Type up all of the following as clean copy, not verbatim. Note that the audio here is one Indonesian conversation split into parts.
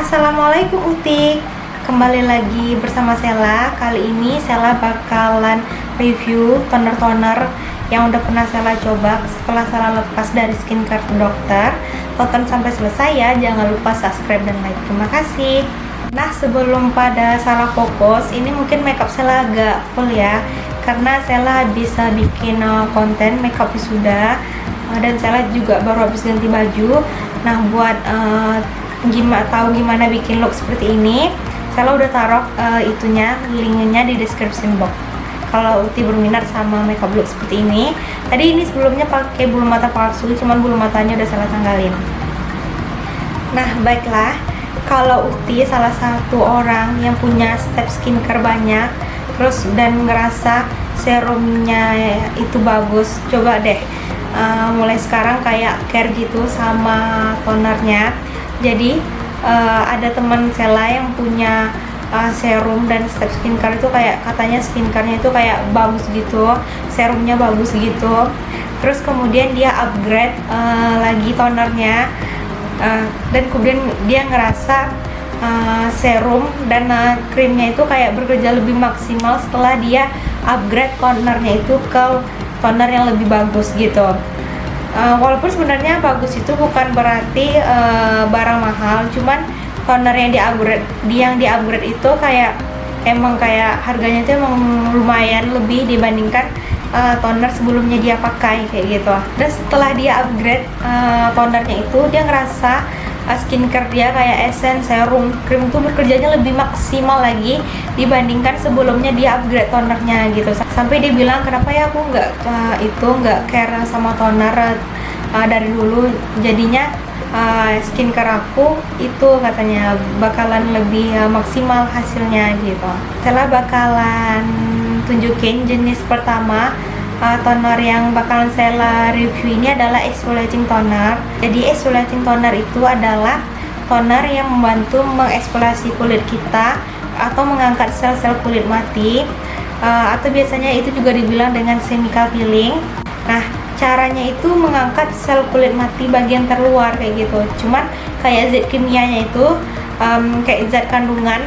Assalamualaikum Utik, kembali lagi bersama Sela. Kali ini Sela bakalan review toner-toner yang udah pernah Sela coba setelah Sela lepas dari skincare dokter. Tonton sampai selesai ya, jangan lupa subscribe dan like. Terima kasih. Nah, sebelum pada Sela fokus, ini mungkin makeup Sela agak full ya, karena Sela bisa bikin konten makeup wisuda, dan Sela juga baru habis ganti baju. Nah, buat tahu gimana bikin look seperti ini, Sela udah taruh linknya di description box. Kalau Uti berminat sama makeup look seperti ini, tadi ini sebelumnya pakai bulu mata palsu, cuman bulu matanya udah Sela tanggalin. Nah, baiklah, kalau Uti salah satu orang yang punya step skincare banyak, terus dan ngerasa serumnya itu bagus, coba deh mulai sekarang kayak care gitu sama tonernya. Jadi ada teman Sela yang punya serum dan step skincare itu kayak katanya skincarenya itu kayak bagus gitu, serumnya bagus gitu. Terus kemudian dia upgrade lagi tonernya, dan kemudian dia ngerasa serum dan krimnya itu kayak bekerja lebih maksimal setelah dia upgrade tonernya itu ke toner yang lebih bagus gitu. Walaupun sebenarnya bagus itu bukan berarti barang mahal, cuman toner yang di upgrade itu kayak emang kayak harganya itu emang lumayan lebih dibandingkan toner sebelumnya dia pakai kayak gitu. Dan setelah dia upgrade tonernya itu, dia ngerasa skincare dia kayak essence, serum, krim itu bekerjanya lebih maksimal lagi dibandingkan sebelumnya dia upgrade tonernya gitu. Sampai dia bilang, kenapa ya aku nggak care sama toner dari dulu, jadinya skincare aku itu katanya bakalan lebih maksimal hasilnya gitu. Setelah bakalan tunjukin jenis pertama toner yang bakalan Sela review ini adalah exfoliating toner. Jadi exfoliating toner itu adalah toner yang membantu mengeksfoliasi kulit kita atau mengangkat sel-sel kulit mati, atau biasanya itu juga dibilang dengan chemical peeling. Nah, caranya itu mengangkat sel kulit mati bagian terluar kayak gitu. Cuman kayak zat kimianya itu kayak zat kandungan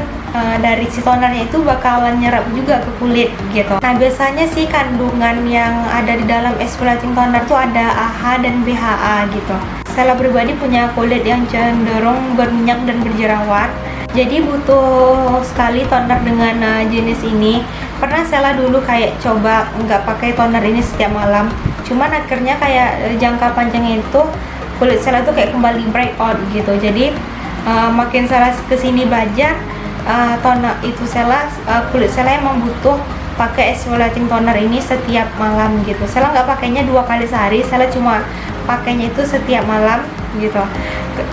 dari si tonernya itu bakalan nyerap juga ke kulit gitu. Nah, biasanya sih kandungan yang ada di dalam exfoliating toner tuh ada AHA dan BHA gitu. Sela pribadi punya kulit yang cenderung berminyak dan berjerawat, jadi butuh sekali toner dengan jenis ini. Pernah Sela dulu kayak coba nggak pakai toner ini setiap malam, cuman akhirnya kayak jangka panjangnya itu kulit Sela tuh kayak kembali breakout gitu. Jadi makin Sela kesini belajar toner itu kulit Sela emang butuh pakai exfoliating toner ini setiap malam gitu. Sela nggak pakainya 2 kali sehari, Sela cuma pakainya itu setiap malam gitu.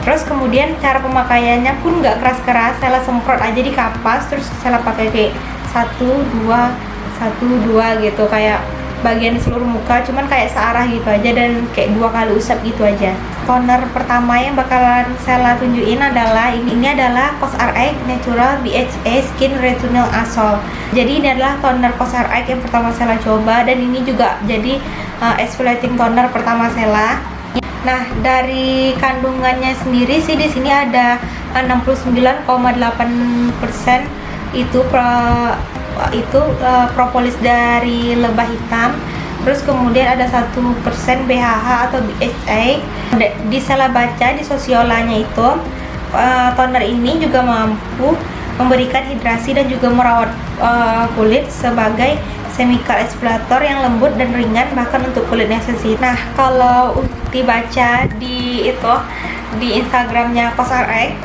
Terus kemudian cara pemakaiannya pun nggak keras-keras, Sela semprot aja di kapas, terus Sela pakai kayak 1-2 gitu, kayak bagian di seluruh muka, cuman kayak searah gitu aja dan kayak 2 kali usap gitu aja. Toner pertama yang bakalan Sela tunjukin adalah ini adalah COSRX Natural BHA Skin Retinol Aerosol. Jadi ini adalah toner COSRX yang pertama Sela coba, dan ini juga jadi exfoliating toner pertama Sela. Nah, dari kandungannya sendiri sih di sini ada 69,8% itu propolis dari lebah hitam. Terus kemudian ada 1% BHH atau BHA. Di Sela baca di sosiolanya itu toner ini juga mampu memberikan hidrasi dan juga merawat kulit sebagai chemical exfoliator yang lembut dan ringan, bahkan untuk kulit yang sensitif. Nah, kalau Uti baca di Instagramnya COSRX,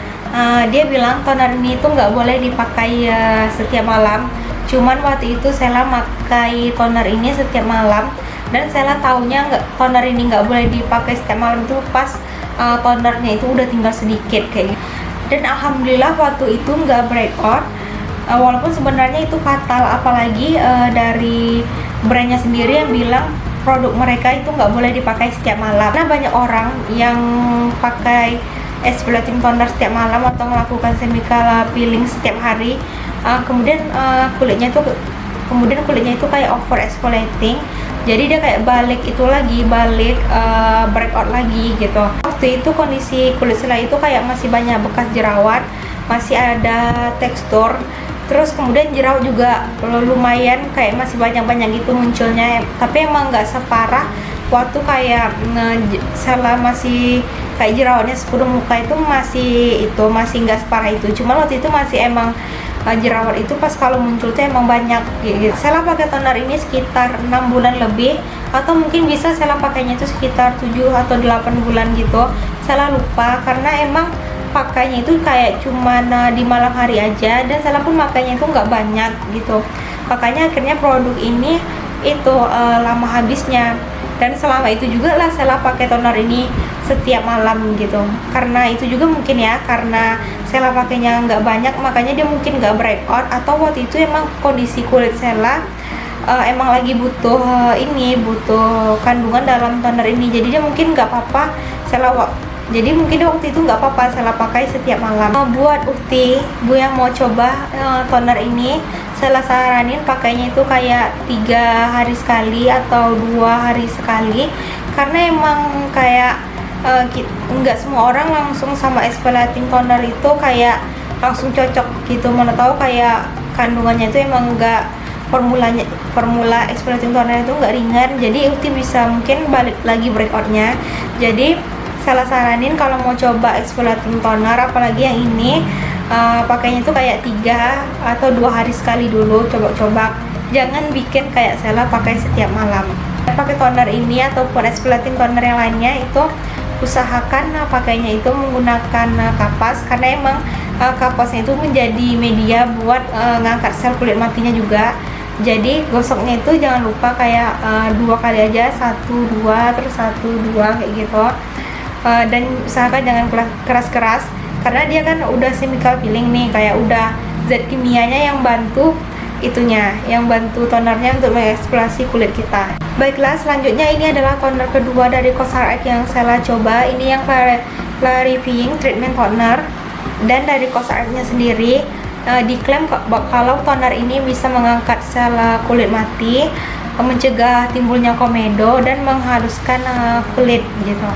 dia bilang toner ini tuh nggak boleh dipakai setiap malam. Cuman waktu itu Sela pakai toner ini setiap malam, dan Sela taunya toner ini nggak boleh dipakai setiap malam itu pas tonernya itu udah tinggal sedikit kayak gitu. Dan alhamdulillah waktu itu nggak breakout, walaupun sebenarnya itu fatal, apalagi dari brandnya sendiri yang bilang produk mereka itu nggak boleh dipakai setiap malam. Nah, banyak orang yang pakai exfoliating toner setiap malam atau melakukan chemical peeling setiap hari, kemudian kulitnya itu kayak over exfoliating, jadi dia kayak balik breakout lagi gitu. Waktu itu kondisi kulit Sela itu kayak masih banyak bekas jerawat, masih ada tekstur. Terus kemudian jerawat juga lumayan kayak masih banyak-banyak gitu munculnya, tapi emang nggak separah waktu kayak Sela masih kayak jerawatnya sepenuh muka masih nggak separah itu. Cuma waktu itu masih emang jerawat itu pas kalau muncul tuh emang banyak gitu. Sela pakai toner ini sekitar 6 bulan lebih, atau mungkin bisa Sela pakainya itu sekitar 7 atau 8 bulan gitu. Sela lupa karena emang pakainya itu kayak cuman di malam hari aja, dan Sela pun makainya itu nggak banyak gitu. Makanya akhirnya produk ini itu lama habisnya, dan selama itu juga lah Sela pakai toner ini setiap malam gitu. Karena itu juga mungkin ya, karena Sela pakainya nggak banyak, makanya dia mungkin nggak breakout, atau waktu itu emang kondisi kulit Sela emang lagi butuh butuh kandungan dalam toner ini, jadi dia mungkin nggak apa-apa jadi mungkin waktu itu nggak apa-apa Sela pakai setiap malam. Buat ukti bu yang mau coba toner ini, Sela saranin pakainya itu kayak 3 hari sekali atau 2 hari sekali, karena emang kayak nggak semua orang langsung sama exfoliating toner itu kayak langsung cocok gitu. Mana tahu kayak kandungannya itu emang nggak, formula exfoliating toner itu nggak ringan, jadi ukti bisa mungkin balik lagi breakoutnya. Jadi Sela saranin kalau mau coba exfoliating toner, apalagi yang ini, pakainya itu kayak 3 atau 2 hari sekali dulu, coba-coba. Jangan bikin kayak Sela pakai setiap malam. Pakai toner ini ataupun exfoliating toner yang lainnya itu usahakan pakainya itu menggunakan kapas, karena emang kapasnya itu menjadi media buat ngangkat sel kulit matinya juga. Jadi gosoknya itu jangan lupa kayak 2 kali aja, 1 2 terus 1 2 kayak gitu. Dan usahakan jangan keras-keras, karena dia kan udah chemical peeling nih, kayak udah zat kimianya yang bantu tonernya untuk mengeksplorasi kulit kita. Baiklah, selanjutnya ini adalah toner kedua dari COSRX yang Sela coba. Ini yang clarifying treatment toner, dan dari COSRX-nya sendiri diklaim kalau toner ini bisa mengangkat sel kulit mati, mencegah timbulnya komedo, dan menghaluskan kulit gitu.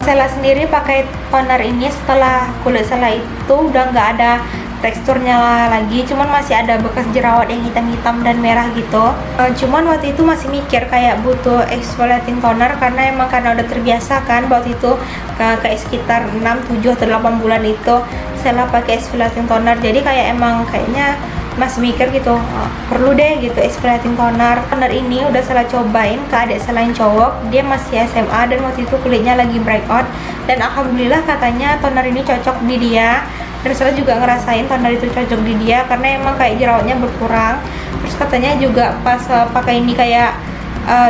Sela sendiri pakai toner ini setelah kulit Sela itu udah nggak ada teksturnya lagi, cuman masih ada bekas jerawat yang hitam-hitam dan merah gitu. Cuman waktu itu masih mikir kayak butuh exfoliating toner, karena udah terbiasa kan waktu itu kayak sekitar 6, 7 atau 8 bulan itu Sela pakai exfoliating toner. Jadi kayaknya masih mikir gitu, perlu deh gitu exfoliating toner. Toner ini udah Sela cobain ke adik Sela yang cowok, dia masih SMA dan waktu itu kulitnya lagi breakout, dan alhamdulillah katanya toner ini cocok di dia. Dan Sela juga ngerasain toner itu cocok di dia, karena emang kayak jerawatnya berkurang. Terus katanya juga pas pakai ini kayak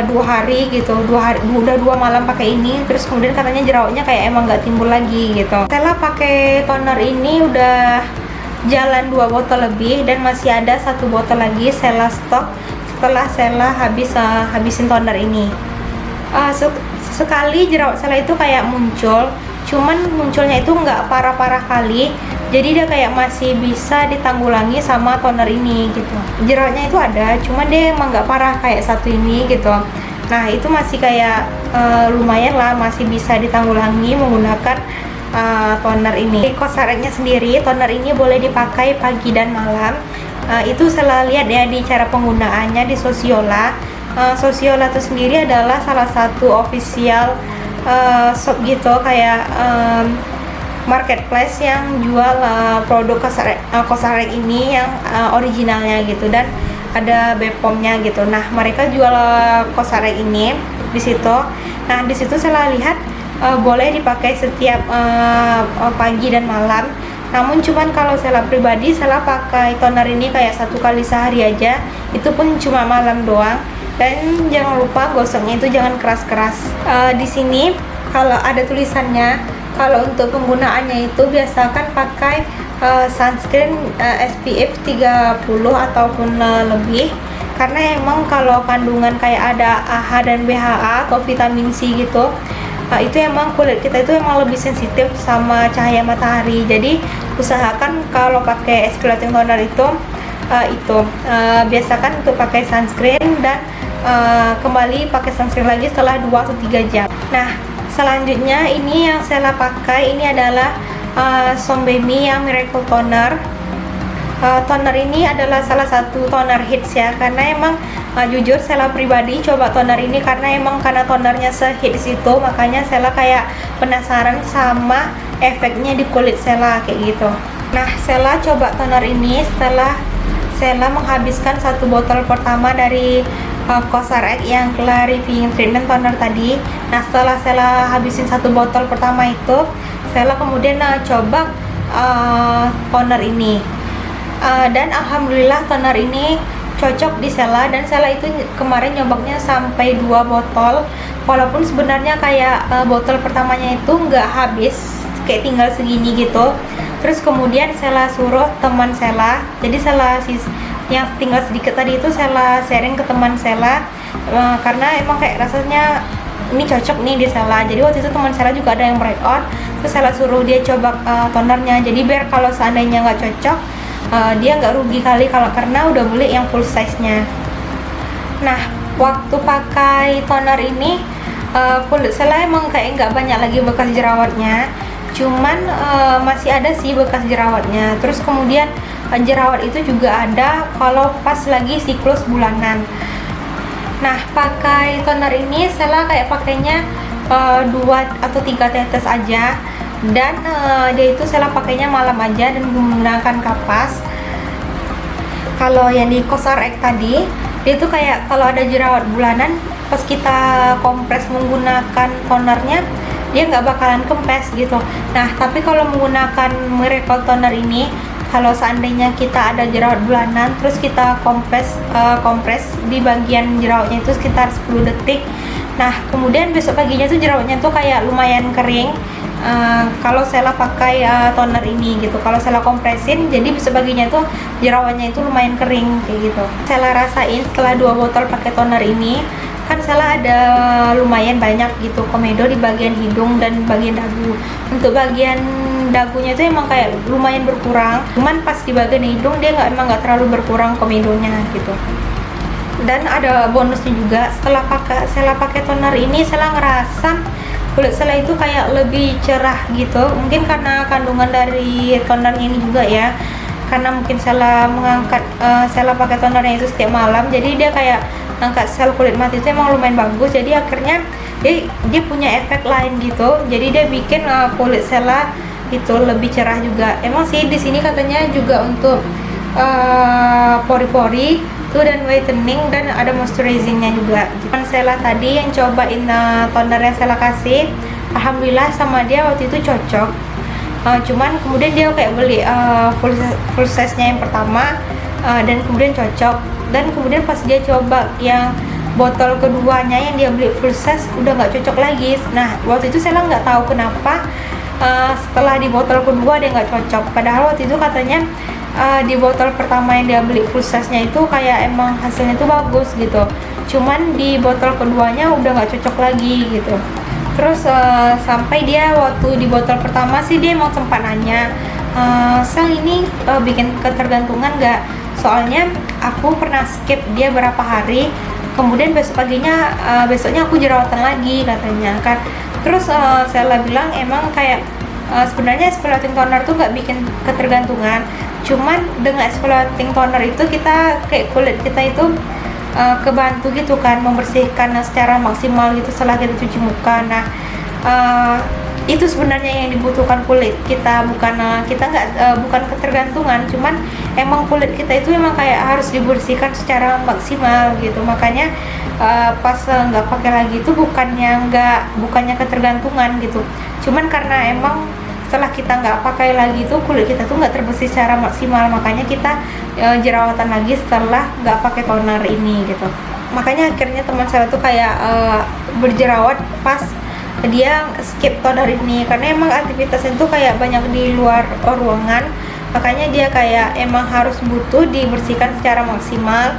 2 hari gitu, udah 2 malam pakai ini, terus kemudian katanya jerawatnya kayak emang nggak timbul lagi gitu. Sela pakai toner ini udah jalan 2 botol lebih, dan masih ada 1 botol lagi Sela stok setelah Sela habisin toner ini. Sekali jerawat Sela itu kayak muncul, cuman munculnya itu nggak parah-parah kali, jadi dia kayak masih bisa ditanggulangi sama toner ini gitu. Jerawatnya itu ada, cuman dia emang nggak parah kayak satu ini gitu. Nah itu masih kayak lumayan lah, masih bisa ditanggulangi menggunakan toner ini. COSRX-nya sendiri, toner ini boleh dipakai pagi dan malam. Itu Sela lihat ya di cara penggunaannya di Sosiola. Sosiola itu sendiri adalah salah satu official shop gitu, kayak marketplace yang jual produk COSRX ini yang originalnya gitu, dan ada BPOM-nya gitu. Nah mereka jual COSRX ini di situ. Nah di situ Sela lihat boleh dipakai setiap pagi dan malam. Namun cuman kalau Sela pribadi, Sela pakai toner ini kayak 1 kali sehari aja, itu pun cuma malam doang. Dan jangan lupa gosoknya itu jangan keras-keras. Di sini kalau ada tulisannya, kalau untuk penggunaannya itu biasakan pakai sunscreen SPF 30 ataupun lebih, karena emang kalau kandungan kayak ada AHA dan BHA atau vitamin C gitu, itu emang kulit kita itu emang lebih sensitif sama cahaya matahari. Jadi usahakan kalau pakai exfoliating toner itu biasakan untuk pakai sunscreen, dan kembali pakai sunscreen lagi setelah 2 atau 3 jam. Nah selanjutnya ini yang Sela pakai ini adalah Sonbaby yang Miracle Toner. Toner ini adalah salah satu toner hits ya, karena emang jujur Sela pribadi coba toner ini karena tonernya sehits itu, makanya Sela kayak penasaran sama efeknya di kulit Sela kayak gitu. Nah, Sela coba toner ini setelah Sela menghabiskan satu botol pertama dari COSRX yang Clarifying Treatment Toner tadi. Nah, setelah Sela habisin satu botol pertama itu, Sela kemudian coba toner ini. Dan alhamdulillah toner ini cocok di Sela, dan Sela itu kemarin nyobaknya sampai 2 botol, walaupun sebenarnya kayak botol pertamanya itu nggak habis, kayak tinggal segini gitu. Terus kemudian Sela suruh teman Sela, jadi Sela yang tinggal sedikit tadi itu Sela sharing ke teman Sela, karena emang kayak rasanya ini cocok nih di Sela. Jadi waktu itu teman Sela juga ada yang breakout, terus Sela suruh dia coba tonernya, jadi biar kalau seandainya nggak cocok, dia nggak rugi kali karena udah beli yang full size nya. Nah, waktu pakai toner ini kulit Sela emang kayak nggak banyak lagi bekas jerawatnya, cuman masih ada sih bekas jerawatnya. Terus kemudian jerawat itu juga ada kalau pas lagi siklus bulanan. Nah, pakai toner ini Sela kayak pakainya 2 atau 3 tetes aja, dan dia itu Sela pakainya malam aja dan menggunakan kapas. Kalau yang di COSRX tadi, dia itu kayak kalau ada jerawat bulanan, pas kita kompres menggunakan tonernya, dia nggak bakalan kempes gitu. Nah, tapi kalau menggunakan Miracle Toner ini, kalau seandainya kita ada jerawat bulanan, terus kita kompres di bagian jerawatnya itu sekitar 10 detik. Nah, kemudian besok paginya tuh jerawatnya tuh kayak lumayan kering. Kalau Sela pakai toner ini gitu, kalau Sela kompresin, jadi besok paginya tuh jerawatnya itu lumayan kering kayak gitu. Sela rasain setelah 2 botol pakai toner ini, kan Sela ada lumayan banyak gitu komedo di bagian hidung dan bagian dagu. Untuk bagian dagunya itu emang kayak lumayan berkurang, cuman pas di bagian hidung dia emang nggak terlalu berkurang komedonya gitu. Dan ada bonusnya juga, setelah Sela pakai toner ini, Sela ngerasa kulit Sela itu kayak lebih cerah gitu. Mungkin karena kandungan dari tonernya ini juga ya, karena mungkin Sela Sela pakai tonernya itu setiap malam, jadi dia kayak angkat sel kulit mati itu emang lumayan bagus. Jadi akhirnya dia punya efek lain gitu, jadi dia bikin kulit Sela itu lebih cerah juga. Emang sih di sini katanya juga untuk pori-pori tuh dan whitening, dan ada moisturizingnya juga. Sela tadi yang cobain toner yang Sela kasih, alhamdulillah sama dia waktu itu cocok. Cuman kemudian dia kayak beli full size nya yang pertama, dan kemudian cocok, dan kemudian pas dia coba yang botol keduanya yang dia beli full size udah nggak cocok lagi. Nah, waktu itu Sela nggak tahu kenapa setelah di botol kedua dia nggak cocok, padahal waktu itu katanya di botol pertama yang dia beli full size nya itu kayak emang hasilnya tuh bagus gitu, cuman di botol keduanya udah nggak cocok lagi gitu. Terus sampai dia waktu di botol pertama sih dia emang sempat nanya, Sel ini bikin ketergantungan nggak? Soalnya aku pernah skip dia berapa hari, kemudian besoknya aku jerawatan lagi katanya kan. Terus Sela bilang emang kayak sebenarnya exfoliating toner tuh nggak bikin ketergantungan, cuman dengan exfoliating toner itu kita kayak kulit kita itu kebantu gitu kan, membersihkan secara maksimal gitu setelah kita cuci muka. Nah, itu sebenarnya yang dibutuhkan kulit kita, bukan ketergantungan, cuman emang kulit kita itu emang kayak harus dibersihkan secara maksimal gitu. Makanya pas nggak pakai lagi itu bukannya ketergantungan gitu, cuman karena emang setelah kita nggak pakai lagi itu kulit kita tuh nggak terbersih secara maksimal, makanya kita jerawatan lagi setelah nggak pakai toner ini gitu. Makanya akhirnya teman saya tuh kayak berjerawat pas dia skip toner ini, karena emang aktivitasnya tuh kayak banyak di luar ruangan, makanya dia kayak emang harus butuh dibersihkan secara maksimal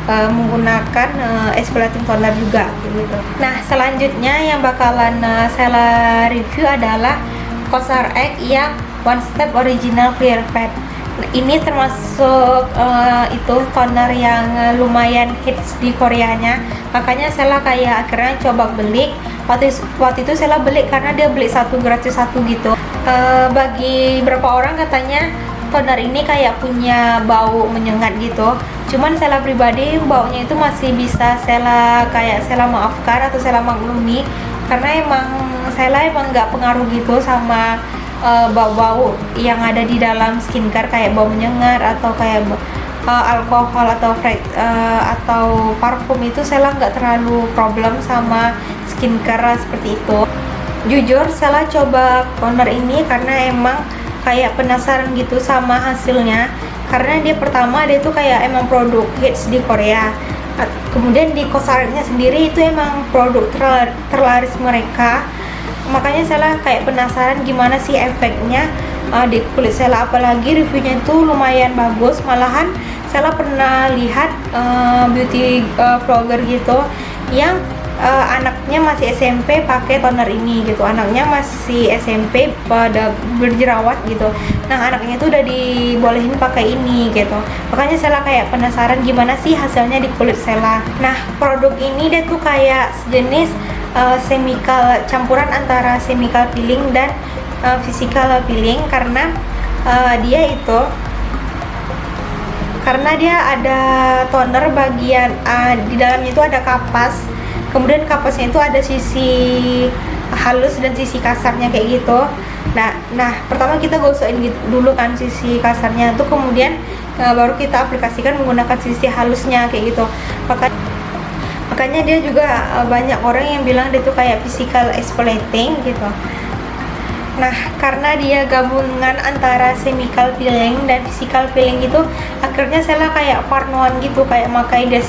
menggunakan exfoliating toner juga gitu. Nah, selanjutnya yang bakalan saya review adalah COSRX yang One Step Original Clear Pad. Nah, ini termasuk itu toner yang lumayan hits di Koreanya, makanya saya kayak akhirnya coba beli. Waktu itu saya beli karena dia beli satu gratis satu gitu. Bagi beberapa orang katanya toner ini kayak punya bau menyengat gitu. Cuman Sela pribadi baunya itu masih bisa Sela maafkan atau Sela maklumi, karena emang Sela emang nggak pengaruh gitu sama bau-bau yang ada di dalam skincare kayak bau menyengat atau kayak alkohol atau parfum. Itu Sela nggak terlalu problem sama skincare seperti itu. Jujur Sela coba toner ini karena emang kayak penasaran gitu sama hasilnya, karena dia pertama dia tuh kayak emang produk hits di Korea. Kemudian di Cosrxnya sendiri itu emang produk terlaris mereka, makanya Sela kayak penasaran gimana sih efeknya di kulit Sela, apalagi reviewnya itu lumayan bagus. Malahan Sela pernah lihat beauty vlogger gitu yang anaknya masih SMP pakai toner ini gitu. Anaknya masih SMP pada berjerawat gitu, nah anaknya tuh udah dibolehin pakai ini gitu. Makanya Sela kayak penasaran gimana sih hasilnya di kulit Sela. Nah, produk ini dia tuh kayak sejenis chemical, campuran antara chemical peeling dan physical peeling, karena dia ada toner bagian di dalamnya itu ada kapas. Kemudian kapasnya itu ada sisi halus dan sisi kasarnya kayak gitu. Nah pertama kita gosokin gitu dulu kan sisi kasarnya tuh, kemudian baru kita aplikasikan menggunakan sisi halusnya kayak gitu. Makanya dia juga banyak orang yang bilang dia tuh kayak physical exfoliating gitu. Nah, karena dia gabungan antara chemical peeling dan physical peeling itu, akhirnya Sela kayak parnoan gitu, kayak makai dia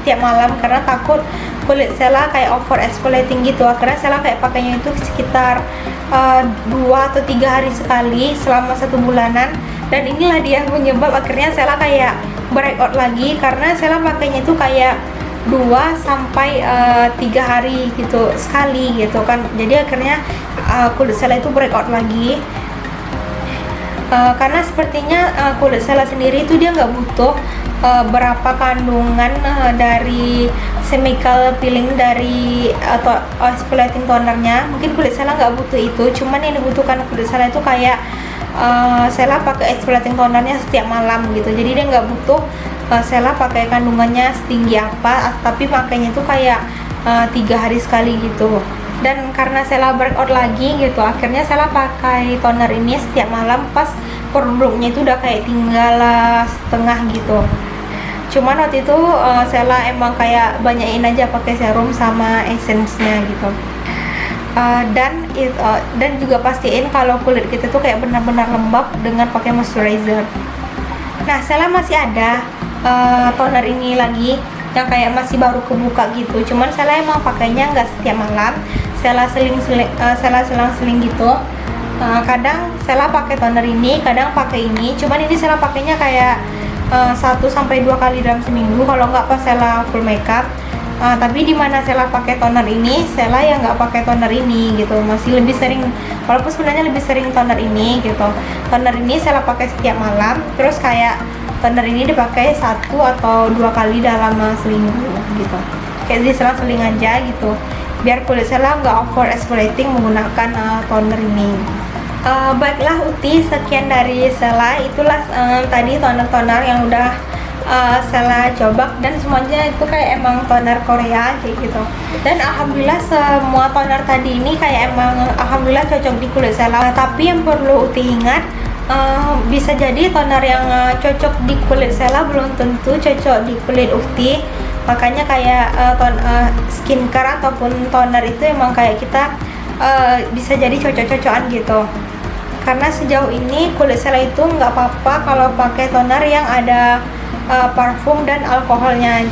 tiap malam karena takut kulit Sela kayak over exfoliating gitu. Akhirnya Sela kayak pakainya itu sekitar 2 atau 3 hari sekali selama 1 bulanan, dan inilah dia penyebab akhirnya Sela kayak breakout lagi, karena Sela pakainya itu kayak 2 sampai 3 hari gitu sekali gitu kan. Jadi akhirnya kulit Sela itu breakout lagi, karena sepertinya kulit Sela sendiri itu dia nggak butuh berapa kandungan dari chemical peeling dari atau exfoliating tonernya. Mungkin kulit Sela nggak butuh itu, cuman yang dibutuhkan kulit Sela itu kayak Sela pakai exfoliating tonernya setiap malam gitu. Jadi dia nggak butuh Sela pakai kandungannya setinggi apa, tapi makanya itu kayak 3 hari sekali gitu. Dan karena Sela breakout lagi gitu, akhirnya Sela pakai toner ini setiap malam pas produknya itu udah kayak tinggal setengah gitu. Cuman waktu itu Sela emang kayak banyakin aja pakai serum sama essence-nya gitu. Dan juga pastiin kalau kulit kita tuh kayak benar-benar lembab dengan pakai moisturizer. Nah, Sela masih ada toner ini lagi yang kayak masih baru kebuka gitu. Cuman Sela emang pakainya nggak setiap malam, Sela selang-seling gitu. Kadang Sela pakai toner ini, kadang pakai ini. Cuman ini Sela pakainya kayak 1 sampai 2 kali dalam seminggu, kalau nggak pas Sela full makeup. Tapi dimana Sela pakai toner ini, Sela yang nggak pakai toner ini gitu, masih lebih sering, walaupun sebenarnya lebih sering toner ini gitu. Toner ini Sela pakai setiap malam, terus kayak toner ini dipakai 1 atau 2 kali dalam seminggu gitu, kayak diselang-seling aja gitu, biar kulit Sela nggak over exfoliating menggunakan toner ini. Baiklah Uti, sekian dari Sela. Itulah tadi toner-toner yang udah Sela coba, dan semuanya itu kayak emang toner Korea kayak gitu. Dan alhamdulillah semua toner tadi ini kayak emang alhamdulillah cocok di kulit Sela. Tapi yang perlu Uti ingat, bisa jadi toner yang cocok di kulit Sela belum tentu cocok di kulit Uti. Makanya kayak skincare ataupun toner itu emang kayak kita bisa jadi cocok-cocokan gitu. Karena sejauh ini kulit Sela itu nggak apa-apa kalau pakai toner yang ada parfum dan alkoholnya,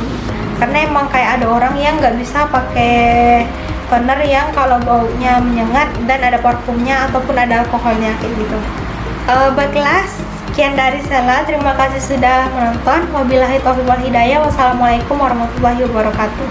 karena emang kayak ada orang yang nggak bisa pakai toner yang kalau baunya menyengat dan ada parfumnya ataupun ada alkoholnya kayak gitu. Baiklah, sekian dari Sela. Terima kasih sudah menonton. Wabillahi taufiq wal hidayah. Wassalamualaikum warahmatullahi wabarakatuh.